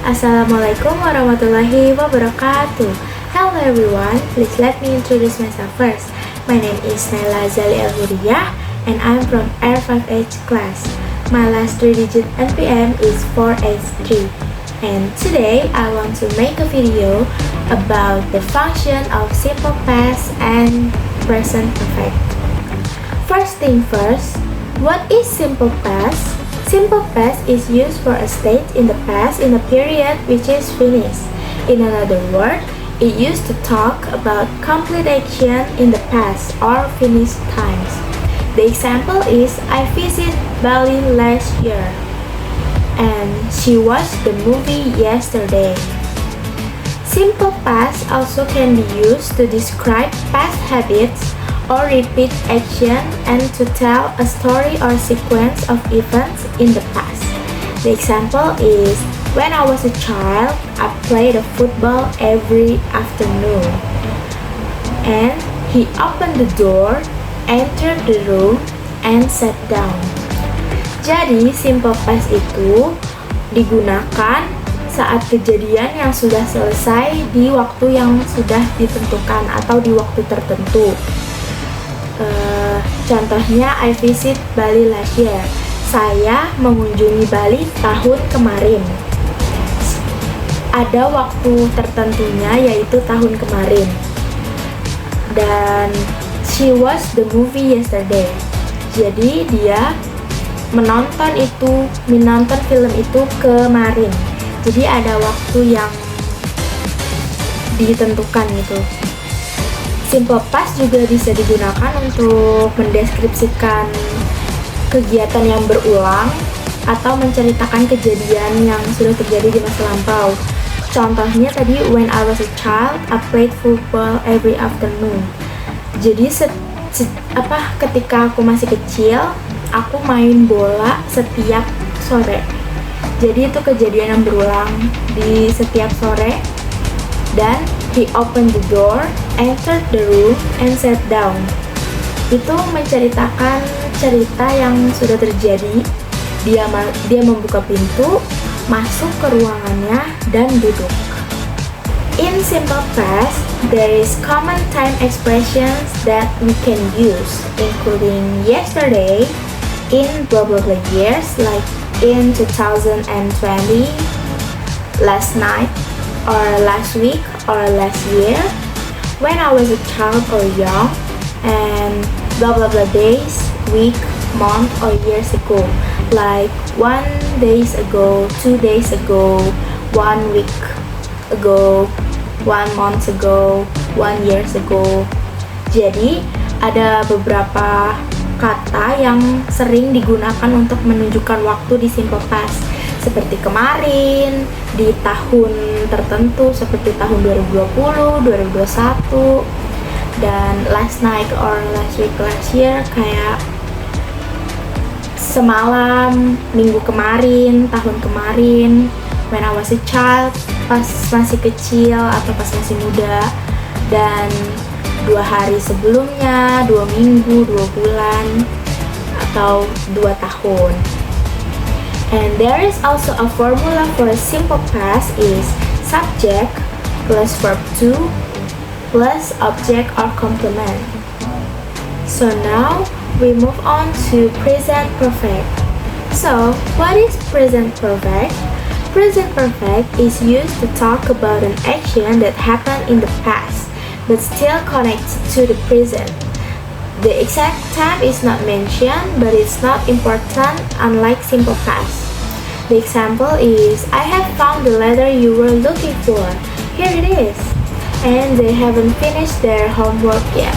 Assalamualaikum warahmatullahi wabarakatuh. Hello everyone, please let me introduce myself first. My name is Naila Zali Al-Huriyah and I'm from R5H class. My last 3-digit NPM is 4H3. And today I want to make a video about the function of simple past and present perfect. First thing first, what is simple past? Simple past is used for a state in the past in a period which is finished. In another word, it used to talk about complete action in the past or finished times. The example is I visited Bali last year and she watched the movie yesterday. Simple past also can be used to describe past habits or repeat action and to tell a story or sequence of events in the past. The example is, when I was a child, I played football every afternoon. And he opened the door, entered the room, and sat down. Jadi, simple past itu digunakan saat kejadian yang sudah selesai di waktu yang sudah ditentukan atau di waktu tertentu. Contohnya, I visit Bali last year. Saya mengunjungi Bali tahun kemarin. Ada waktu tertentunya, yaitu tahun kemarin. Dan she watched the movie yesterday. Jadi dia menonton film itu kemarin. Jadi ada waktu yang ditentukan gitu. Simple past juga bisa digunakan untuk mendeskripsikan kegiatan yang berulang atau menceritakan kejadian yang sudah terjadi di masa lampau. Contohnya tadi, when I was a child, I played football every afternoon. Jadi ketika aku masih kecil, aku main bola setiap sore. Jadi itu kejadian yang berulang di setiap sore. Dan he opened the door, entered the room, and sat down. Itu menceritakan cerita yang sudah terjadi. Dia membuka pintu, masuk ke ruangannya, dan duduk. In simple past, there is common time expressions that we can use, including yesterday, in blah blah blah years, like in 2020, last night, or last week, or last year, when I was a child or young, and blah blah blah days, week, month, or years ago, like 1 days ago, 2 days ago, 1 week ago, 1 month ago, 1 years ago. Jadi ada beberapa kata yang sering digunakan untuk menunjukkan waktu di simple past, seperti kemarin, di tahun tertentu seperti tahun 2020, 2021, dan last night or last week, last year, kayak semalam, minggu kemarin, tahun kemarin, when I was a child, pas masih kecil atau pas masih muda, dan 2 hari sebelumnya, 2 minggu, 2 bulan, atau 2 tahun. And there is also a formula for a simple past is subject plus verb to plus object or complement. So now we move on to present perfect. So what is present perfect? Present perfect is used to talk about an action that happened in the past but still connects to the present. The exact time is not mentioned, but it's not important, unlike simple past. The example is, I have found the letter you were looking for. Here it is. And they haven't finished their homework yet.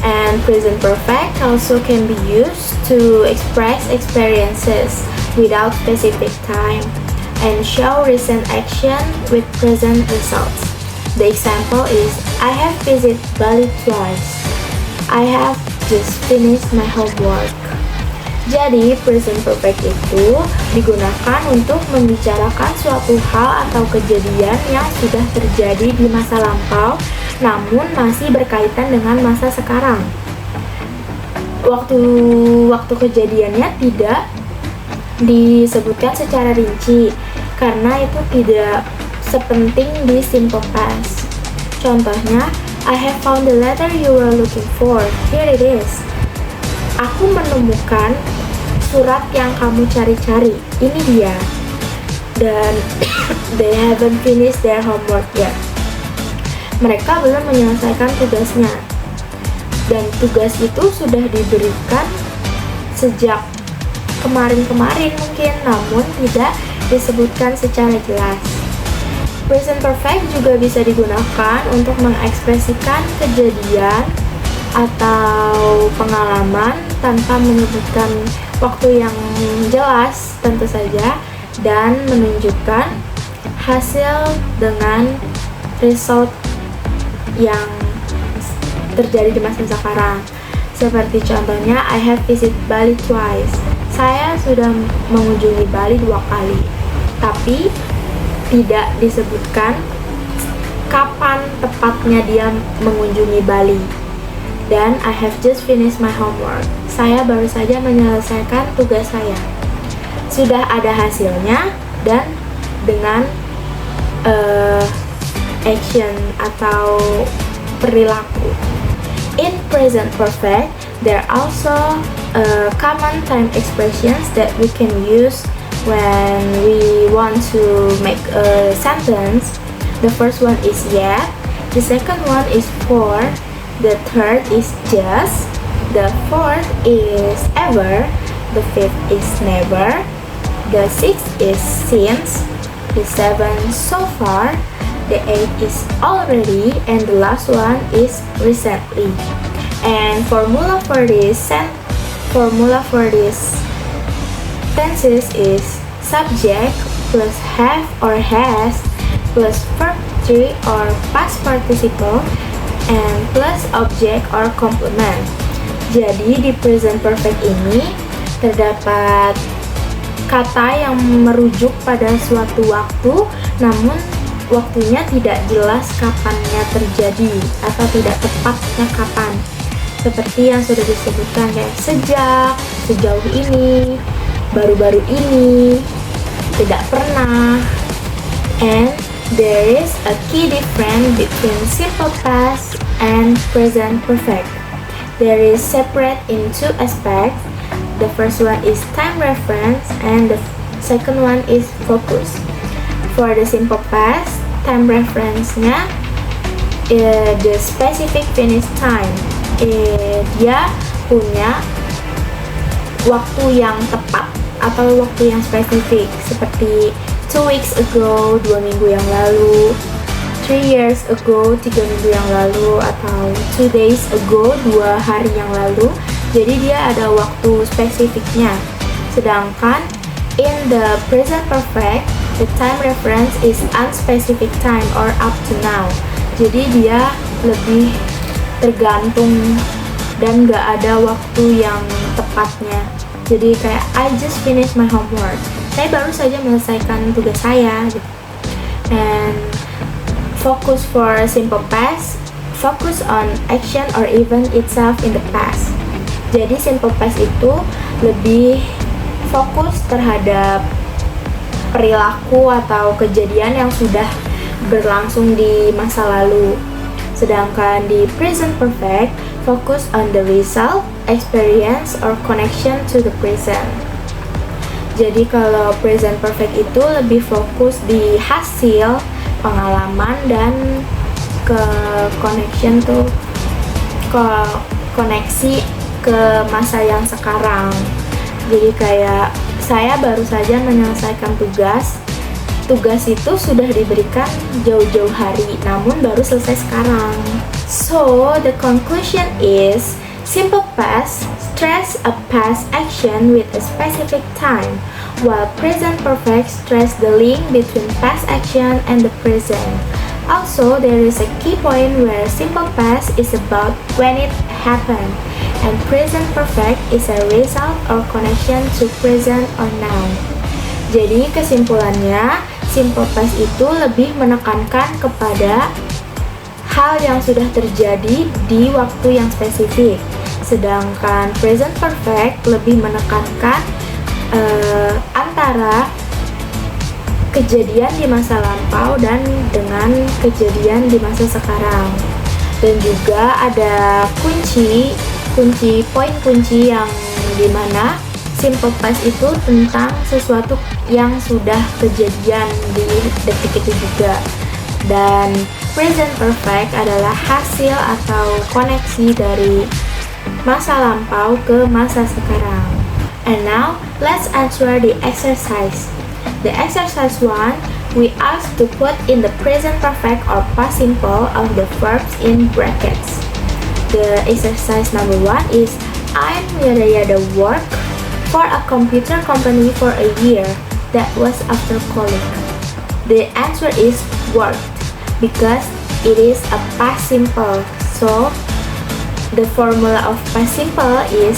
And present perfect also can be used to express experiences without specific time and show recent action with present results. The example is, I have visited Bali twice. I have just finished my homework. Jadi, present perfect itu digunakan untuk membicarakan suatu hal atau kejadian yang sudah terjadi di masa lampau, namun masih berkaitan dengan masa sekarang. Waktu kejadiannya tidak disebutkan secara rinci, karena itu tidak sepenting di simple past. Contohnya, I have found the letter you were looking for. Here it is. Aku menemukan surat yang kamu cari-cari. Ini dia. Dan they haven't finished their homework yet. Mereka belum menyelesaikan tugasnya. Dan tugas itu sudah diberikan sejak kemarin-kemarin mungkin, namun tidak disebutkan secara jelas. Present perfect juga bisa digunakan untuk mengekspresikan kejadian atau pengalaman tanpa menyebutkan waktu yang jelas tentu saja, dan menunjukkan hasil dengan result yang terjadi di masa sekarang. Seperti contohnya, I have visited Bali twice. Saya sudah mengunjungi Bali 2 kali, tapi tidak disebutkan kapan tepatnya dia mengunjungi Bali. Dan I have just finished my homework. Saya baru saja menyelesaikan tugas saya. Sudah ada hasilnya dan dengan action atau perilaku. In present perfect, there are also common time expressions that we can use when we want to make a sentence. The first one is yet, the second one is for, the third is just, the fourth is ever, the fifth is never, the sixth is since, the seventh so far, the eighth is already, and the last one is recently. And formula for this tenses is subject plus have or has plus verb 3 or past participle and plus object or complement. Jadi di present perfect ini terdapat kata yang merujuk pada suatu waktu, namun waktunya tidak jelas kapannya terjadi atau tidak tepatnya kapan. Seperti yang sudah disebutkan kayak sejak, sejauh ini, baru-baru ini, tidak pernah. And there is a key difference between simple past and present perfect. There is separate in 2 aspects. The first one is time reference and the second one is focus. For the simple past, time reference-nya the specific finish time. Dia punya waktu yang tepat atau waktu yang spesifik, seperti 2 weeks ago, 2 minggu yang lalu, 3 years ago, 3 minggu yang lalu, atau 2 days ago, 2 hari yang lalu. Jadi dia ada waktu spesifiknya. Sedangkan in the present perfect, the time reference is unspecific time or up to now. Jadi dia lebih tergantung dan gak ada waktu yang tepatnya. Jadi kayak I just finished my homework. Saya baru saja menyelesaikan tugas saya gitu. And focus for simple past, focus on action or event itself in the past. Jadi simple past itu lebih fokus terhadap perilaku atau kejadian yang sudah berlangsung di masa lalu. Sedangkan di present perfect, focus on the result, experience, or connection to the present. Jadi kalau present perfect itu lebih fokus di hasil, pengalaman, dan ke connection tuh, ke koneksi ke masa yang sekarang. Jadi kayak saya baru saja menyelesaikan tugas itu sudah diberikan jauh-jauh hari, namun baru selesai sekarang. So, the conclusion is, simple past stress a past action with a specific time, while present perfect stress the link between past action and the present. Also, there is a key point where simple past is about when it happened, and present perfect is a result or connection to present or now. Jadi kesimpulannya, simple past itu lebih menekankan kepada hal yang sudah terjadi di waktu yang spesifik. Sedangkan present perfect lebih menekankan antara kejadian di masa lampau dan dengan kejadian di masa sekarang. Dan juga ada poin kunci yang dimana simple past itu tentang sesuatu yang sudah kejadian di detik itu juga. Dan present perfect adalah hasil atau koneksi dari masa lampau ke masa sekarang. And now, let's answer the exercise. The exercise 1, we asked to put in the present perfect or past simple of the verbs in brackets. The exercise number 1 is, I'm yada work for a computer company for a year. That was after college. The answer is worked because it is a past simple. So, the formula of past simple is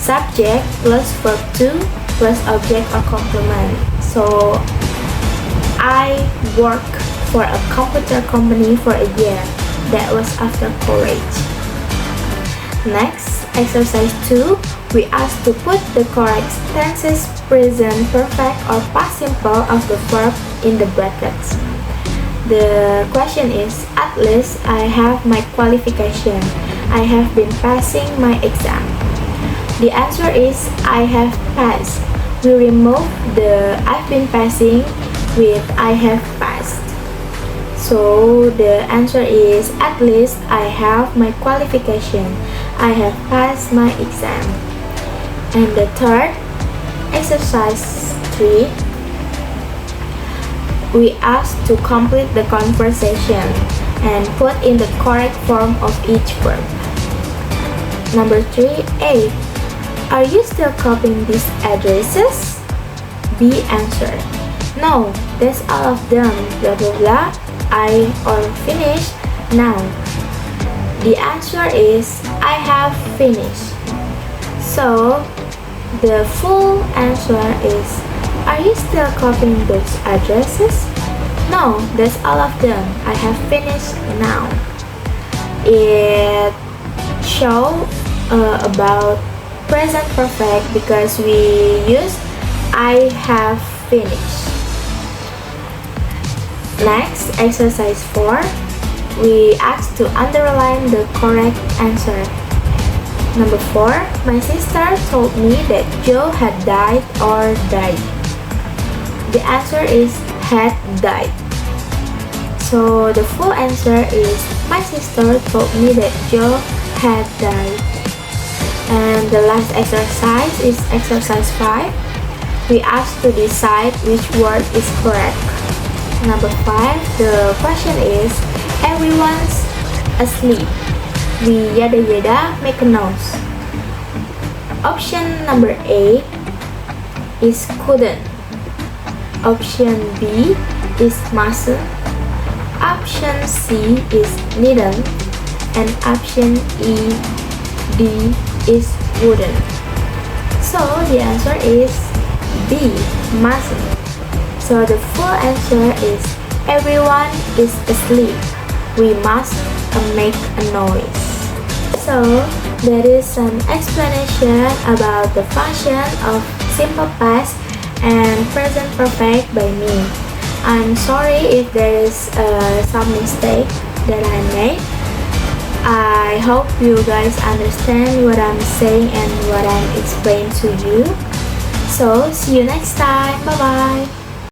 subject plus verb to plus object or complement. So, I work for a computer company for a year. That was after college. Next, exercise 2, we asked to put the correct tenses, present perfect or past simple of the verb in the brackets. The question is, at least I have my qualification. I have been passing my exam. The answer is, I have passed. We remove the I've been passing with I have passed. So the answer is, at least I have my qualification. I have passed my exam. And the third, exercise 3, we asked to complete the conversation and put in the correct form of each verb. Number 3A, are you still copying these addresses? B answer, no, that's all of them, blah blah blah, I or finish now. The answer is, I have finished. So, the full answer is, are you still copying those addresses? No, that's all of them, I have finished now. It shows about present perfect because we use I have finished. Next, exercise 4, we asked to underline the correct answer. Number 4, my sister told me that Joe had died or died. The answer is had died. So the full answer is, my sister told me that Joe had died. And the last exercise is exercise 5. We asked to decide which word is correct. Number 5, the question is, everyone's asleep. We yada make a noise. Option number A is couldn't. Option B is mustn't. Option C is needn't. And option D is wouldn't. So the answer is B, mustn't. So the full answer is, everyone is asleep. We must make a noise. So there is some explanation about the function of simple past and present perfect by me. I'm sorry if there is some mistake that I made. I hope you guys understand what I'm saying and what I'm explaining to you. So see you next time. Bye bye.